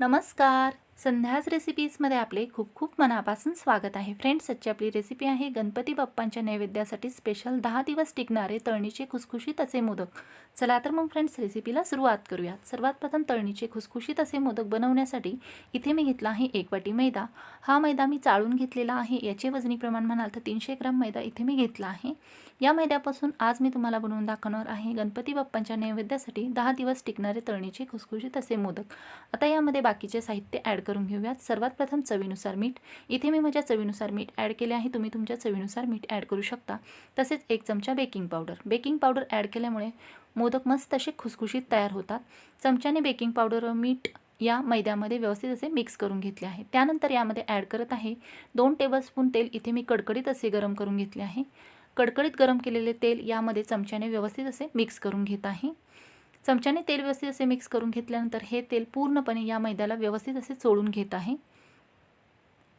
नमस्कार. संध्याच रेसिपीजमध्ये आपले खूप खूप मनापासून स्वागत आहे. फ्रेंड्स, आजची आपली रेसिपी आहे गणपती बाप्पांच्या नैवेद्यासाठी स्पेशल 10 दिवस टिकणारे तळणीचे खुसखुशीत असे मोदक. चला तर मग फ्रेंड्स, रेसिपीला सुरुवात करूयात. सर्वात प्रथम तळणीचे खुसखुशीत असे मोदक बनवण्यासाठी इथे मी घेतला आहे 1 वाटी मैदा. हा मैदा मी चाळून घेतलेला आहे. याचे वजनी प्रमाण म्हणाल तर 300 ग्राम मैदा इथे मी घेतला आहे. या मैद्यापासून आज मी तुम्हाला बनवून दाखवणार आहे गणपती बाप्पांच्या नैवेद्यासाठी 10 दिवस टिकणारे तळणीचे खुसखुशीत असे मोदक. आता यामध्ये बाकीचे साहित्य ॲड करून घेऊयात. सर्वात प्रथम चवीनुसार मीठ. इथे मी माझ्या चवीनुसार मीठ ॲड केले आहे. तुम्ही तुमच्या चवीनुसार मीठ ॲड करू शकता. तसेच 1 चमचा baking powder. Baking powder add केल्यामुळे मोदक मस्त असे खुसखुशीत तयार होतात. चमच्याने बेकिंग पावडर व मीठ या मैद्यामध्ये व्यवस्थित असे मिक्स करून घेतले आहे. त्यानंतर यामध्ये ॲड करत आहे 2 टेबलस्पून तेल. इथे मी कडकडीत असे गरम करून घेतले आहे. कडकडीत गरम केलेले तेल यामध्ये चमच्याने व्यवस्थित असे मिक्स करून घेत आहे. चमच्याने तेल व्यवस्थित असे मिक्स करून घेतल्यानंतर हे तेल पूर्णपणे या मैद्याला व्यवस्थित असे चोळून घेत आहे.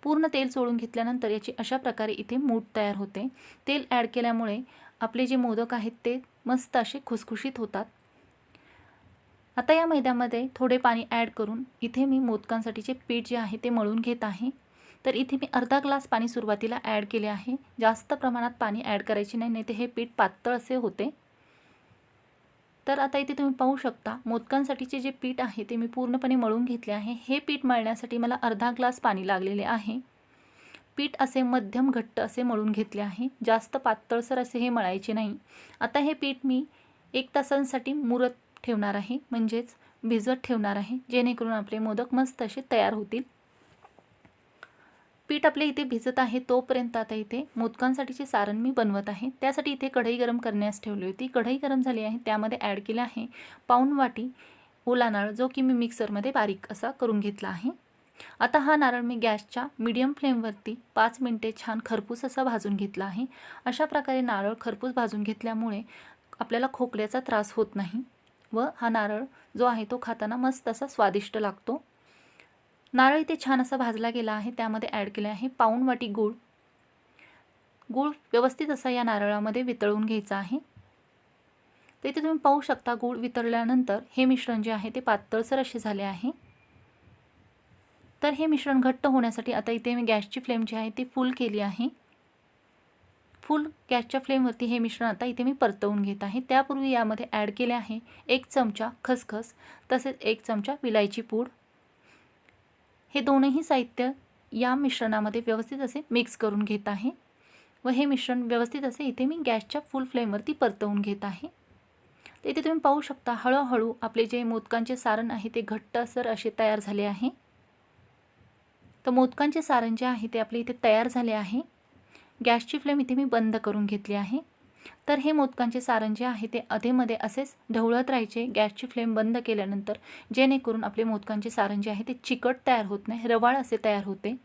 पूर्ण तेल चोळून घेतल्यानंतर याची अशा प्रकारे इथे मूठ तयार होते. तेल ॲड केल्यामुळे आपले जे मोदक आहेत ते मस्त असे खुसखुशीत होतात. आता या मैद्यामध्ये थोडे पाणी ॲड करून इथे मी मोदकांसाठीचे पीठ जे आहे ते मळून घेत आहे. तर इथे मी अर्धा ग्लास पाणी सुरुवातीला ॲड केले आहे. जास्त प्रमाणात पाणी ॲड करायचे नाही, ते हे पीठ पातळ असे होते. तर आता इथे तुम्ही पाहू शकता मोदकांसाठीचे जे पीठ आहे ते मी पूर्णपणे मळून घेतले आहे. हे पीठ मळण्यासाठी मला अर्धा ग्लास पाणी लागलेले आहे. पीठ असे मध्यम घट्ट असे मळून घेतले आहे. जास्त पातळसर असे हे मळायचे नाही. आता हे पीठ मी 1 तासांसाठी मुरत ठेवणार आहे, म्हणजेच भिजवत ठेवणार आहे, जेणेकरून आपले मोदक मस्त असे तयार होतील. पीठ आपले इथे भिजत आहे तोपर्यंत आता इथे मोदकांसाठीचे सारण मी बनवत आहे. त्यासाठी इथे कढई गरम करण्यास ठेवली होती. कढई गरम झाली आहे. त्यामध्ये ॲड केले आहे पाऊण वाटी ओला नारळ, जो की मी मिक्सरमध्ये बारीक असा करून घेतला आहे. आता हा नारळ मी गॅसच्या मीडियम फ्लेमवरती 5 मिनिटे छान खरपूस असा भाजून घेतला आहे. अशा प्रकारे नारळ खरपूस भाजून घेतल्यामुळे आपल्याला खोकल्याचा त्रास होत नाही व हा नारळ जो आहे तो खाताना मस्त असा स्वादिष्ट लागतो. नारळ इथे छान असा भाजला गेला आहे. त्यामध्ये ॲड केले आहे पाऊण वाटी गूळ. गूळ व्यवस्थित असा या नारळामध्ये वितळून घ्यायचा आहे. तर इथे तुम्ही पाहू शकता गूळ वितळल्यानंतर हे मिश्रण जे आहे ते पातळसर असे झाले आहे. तर हे मिश्रण घट्ट होण्यासाठी आता इथे मी गॅसची फ्लेम जी आहे ती फुल केली आहे. फुल गॅसच्या फ्लेमवरती हे मिश्रण आता इथे मी परतवून घेत आहे. त्यापूर्वी यामध्ये ॲड केले आहे 1 चमचा खसखस, तसेच 1 चमचा विलायची पूड. हे दोनही साहित्य या मिश्रणामध्ये व्यवस्थित असे मिक्स करून घेत आहे व हे मिश्रण व्यवस्थित असे इथे मी गॅसच्या फुल फ्लेमवरती परतवून घेत आहे. तर इथे तुम्ही पाहू शकता हळूहळू आपले जे मोदकांचे सारण आहे ते घट्टसर असे तयार झाले आहे. तर मोदकांचे सारण जे आहे ते आपले इथे तयार झाले आहे. गॅसची फ्लेम इथे मी बंद करून घेतली आहे. तर हे मोदकांचे सारण जे आहे ते अधेमध्ये असेच ढवळत राहायचे गॅसची फ्लेम बंद केल्यानंतर, जेणेकरून आपले मोदकांचे सारण जे आहे ते चिकट तयार होत नाही, रवाळ असे तयार होते.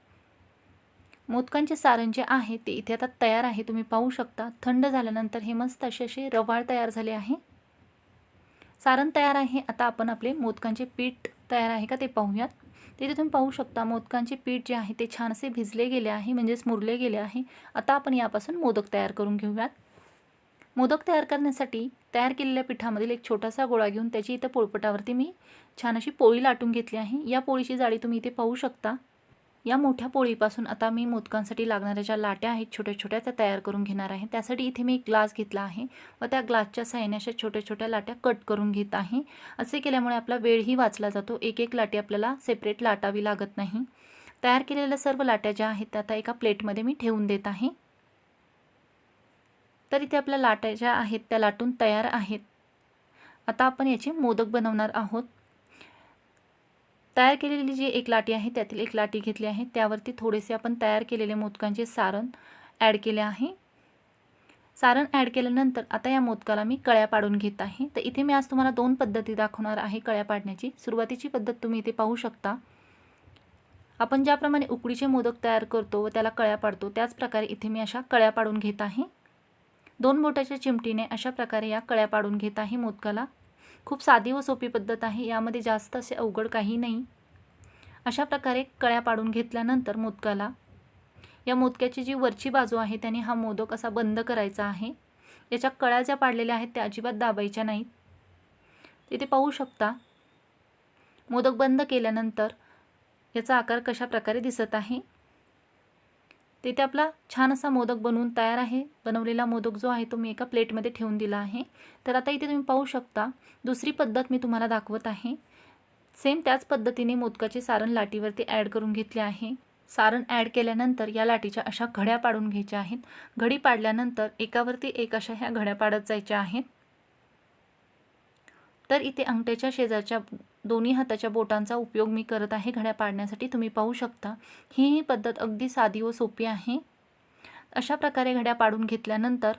मोदकांचे सारण जे आहे ते इथे आता तयार आहे. तुम्ही पाहू शकता थंड झाल्यानंतर हे मस्त असे रवाळ तयार झाले आहे. सारण तयार आहे. आता आपण आपले मोदकांचे पीठ तयार आहे का ते पाहूयात. तिथे तुम्ही पाहू शकता मोदकांचे पीठ जे आहे ते छान असे भिजले गेले आहे, म्हणजेच मुरले गेले आहे. आता आपण यापासून मोदक तयार करून घेऊयात. मोदक तयार करण्यासाठी तयार केलेल्या पिठामधील एक छोटासा गोळा घेऊन त्याची इथं पोळपटावरती मी छान अशी पोळी लाटून घेतली आहे. या पोळीची जाडी तुम्ही इथे पाहू शकता. या मोठ्या पोळीपासून आता मी मोदकांसाठी लागणाऱ्या ज्या लाट्या आहेत छोट्या छोट्या त्या तयार करून घेणार आहे. त्यासाठी इथे मी एक ग्लास घेतला आहे व त्या ग्लासच्या साहाय्याने अशा छोट्या छोट्या लाट्या कट करून घेत आहे. असे केल्यामुळे आपला वेळही वाचला जातो. एक एक लाटी आपल्याला सेपरेट लाटावी लागत नाही. तयार केलेल्या सर्व लाट्या ज्या आहेत त्या आता एका प्लेटमध्ये मी ठेवून देत आहे. तर इथे आपल्या लाट्या ज्या आहेत त्या लाटून तयार आहेत. आता आपण याचे मोदक बनवणार आहोत. तयार केलेली जी एक लाटी आहे त्यातील एक लाटी घेतली आहे. त्यावरती थोडेसे आपण तयार केलेले मोदकांचे सारण ॲड केले आहे. सारण ॲड केल्यानंतर आता या मोदकाला मी कळ्या पाडून घेत आहे. तर इथे मी आज तुम्हाला 2 पद्धती दाखवणार आहे कळ्या पाडण्याची. सुरुवातीची पद्धत तुम्ही इथे पाहू शकता. आपण ज्याप्रमाणे उकडीचे मोदक तयार करतो व त्याला कळ्या पाडतो त्याच प्रकारे इथे मी अशा कळ्या पाडून घेत आहे. 2 बोटाच्या चिमटीने अशा प्रकारे या कळ्या पाडून घेत आहे मोदकाला. खूप साधी व सोपी पद्धत आहे. यामध्ये जास्त असे अवघड काही नाही. अशा प्रकारे कळ्या पाडून घेतल्यानंतर मोदकाला या मोदकाची जी वरची बाजू आहे त्याने हा मोदक असा बंद करायचा आहे. याच्या कळ्या ज्या पाडलेल्या आहेत त्या अजिबात दाबायच्या नाहीत. इथे पाहू शकता मोदक बंद केल्यानंतर याचा आकार कशा प्रकारे दिसत आहे। तिथे आपला छान असा मोदक बनवून तयार आहे। बनवलेला मोदक जो आहे तो मी एका प्लेटमध्ये ठेवून दिला आहे। तर आता इथे तुम्ही पाहू शकता दुसरी पद्धत मी तुम्हाला दाखवत आहे। सेम त्याच पद्धतीने मोदकाचे सारण लाटीवरती ॲड करून घेतले आहे। सारण ॲड केल्यानंतर या लाटीच्या अशा घड्या पाडून घ्यायच्या आहेत। घडी पाडल्यानंतर एकावरती एक अशा ह्या घड्या पाडत जायच्या आहेत। तर इथे अंगठ्याच्या शेजारच्या दोन्ही हाताच्या बोटांचा उपयोग मी करत आहे घड्या पाडण्यासाठी। तुम्ही पाहू शकता ही पद्धत अगदी साधी व सोपी आहे। अशा प्रकारे घड्या पाडून घेतल्यानंतर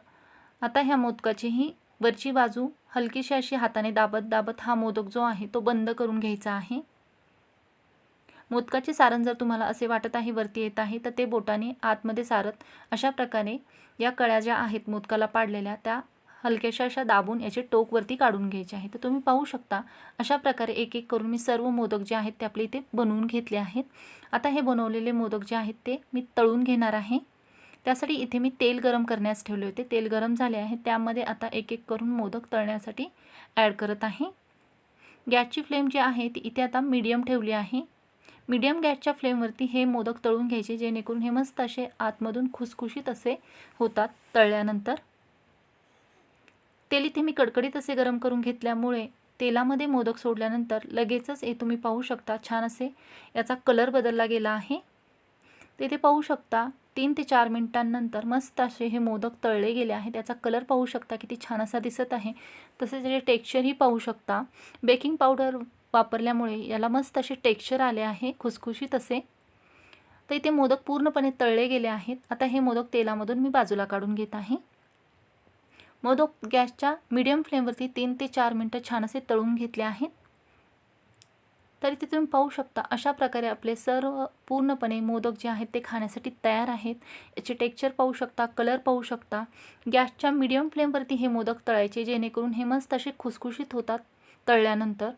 आता ह्या मोदकाची ही वरची बाजू हलकीशी अशी हाताने दाबत दाबत हा मोदक जो आहे तो बंद करून घ्यायचा आहे। मोदकाचे सारण जर तुम्हाला असे वाटत आहे वरती येत आहे तर ते बोटाने आतमध्ये सारत अशा प्रकारे या कळ्या ज्या आहेत मोदकाला पाडलेल्या त्या हलक्याशा अशा दाबून याचे टोक वरती काढून घ्यायचे आहे। तर तुम्ही पाहू शकता अशा प्रकारे एक एक करून मी सर्व मोदक जे आहेत ते आपले इथे बनवून घेतले आहेत। आता हे बनवलेले मोदक जे आहेत ते मी तळून घेणार आहे। त्यासाठी इथे मी तेल गरम करण्यास ठेवले होते। तेल गरम झाले आहे त्यामध्ये आता एक एक करून मोदक तळण्यासाठी ॲड करत आहे। गॅसची फ्लेम जी आहे ती इथे आता मीडियम ठेवली आहे। मीडियम गॅसच्या फ्लेमवरती हे मोदक तळून घ्यायचे जेणेकरून हे मस्त असे आतमधून खुसखुशीत असे होतात तळल्यानंतर। तेल इथे मी कडकडीत असे गरम करून घेतल्यामुळे तेलामध्ये मोदक सोडल्यानंतर लगेचच हे तुम्ही पाहू शकता छान असे याचा कलर बदलला गेला आहे। तिथे पाहू शकता 3 ते 4 मिनिटांनंतर मस्त असे हे मोदक तळले गेले आहेत। त्याचा कलर पाहू शकता किती छान असा दिसत आहे। तसेच याचे टेक्स्चरही पाहू शकता। बेकिंग पावडर वापरल्यामुळे याला मस्त असे टेक्स्चर आले आहे खुसखुशीत असे। तर इथे मोदक पूर्णपणे तळले गेले आहेत। आता हे मोदक तेलामधून मी बाजूला काढून घेत आहे। मोदक गॅसच्या मीडियम फ्लेमवरती 3 ते 4 मिनिटं छान असे तळून घेतले आहेत। तर इथे तुम्ही पाहू शकता अशा प्रकारे आपले सर्व पूर्णपणे मोदक जे आहेत ते खाण्यासाठी तयार आहेत। याचे टेक्स्चर पाहू शकता, कलर पाहू शकता। गॅसच्या मीडियम फ्लेमवरती हे मोदक तळायचे जेणेकरून हे मस्त असे खुसखुशीत होतात तळल्यानंतर।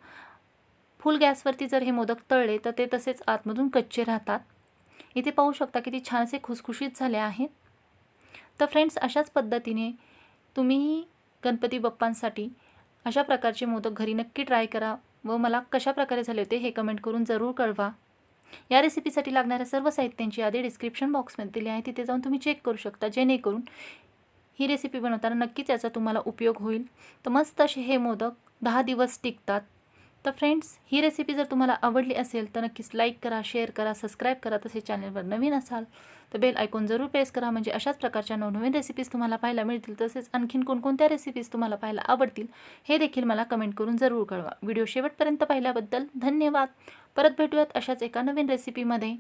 फुल गॅसवरती जर हे मोदक तळले तर ते तसेच आतमधून कच्चे राहतात। इथे पाहू शकता किती छान असे खुसखुशीत झाले आहेत। तर फ्रेंड्स अशाच पद्धतीने तुम्ही गणपती बाप्पांसाठी अशा प्रकारचे मोदक घरी नक्की ट्राय करा व मला कशा प्रकारे झाले होते हे कमेंट करून जरूर कळवा। या रेसिपीसाठी लागणाऱ्या सर्व साहित्यांची यादी डिस्क्रिप्शन बॉक्समध्ये दिली आहे, तिथे जाऊन तुम्ही चेक करू शकता जेणेकरून ही रेसिपी बनवताना नक्कीच याचा तुम्हाला उपयोग होईल। तर मस्त असे हे मोदक 10 दिवस टिकतात। तर फ्रेंड्स ही रेसिपी जर तुम्हाला आवडली असेल तर नक्कीच लाईक करा, शेअर करा, सबस्क्राईब करा। तसेच चॅनलवर नवीन असाल तर बेल आयकॉन जरूर प्रेस करा म्हणजे अशाच प्रकारच्या नवनवीन रेसिपीज तुम्हाला पाहायला मिळतील। तसेच आणखीन कोणकोणत्या रेसिपीज तुम्हाला पाहायला आवडतील हे देखील मला कमेंट करून जरूर कळवा। व्हिडिओ शेवटपर्यंत पाहिल्याबद्दल धन्यवाद। परत भेटूयात अशाच एका नवीन रेसिपीमध्ये।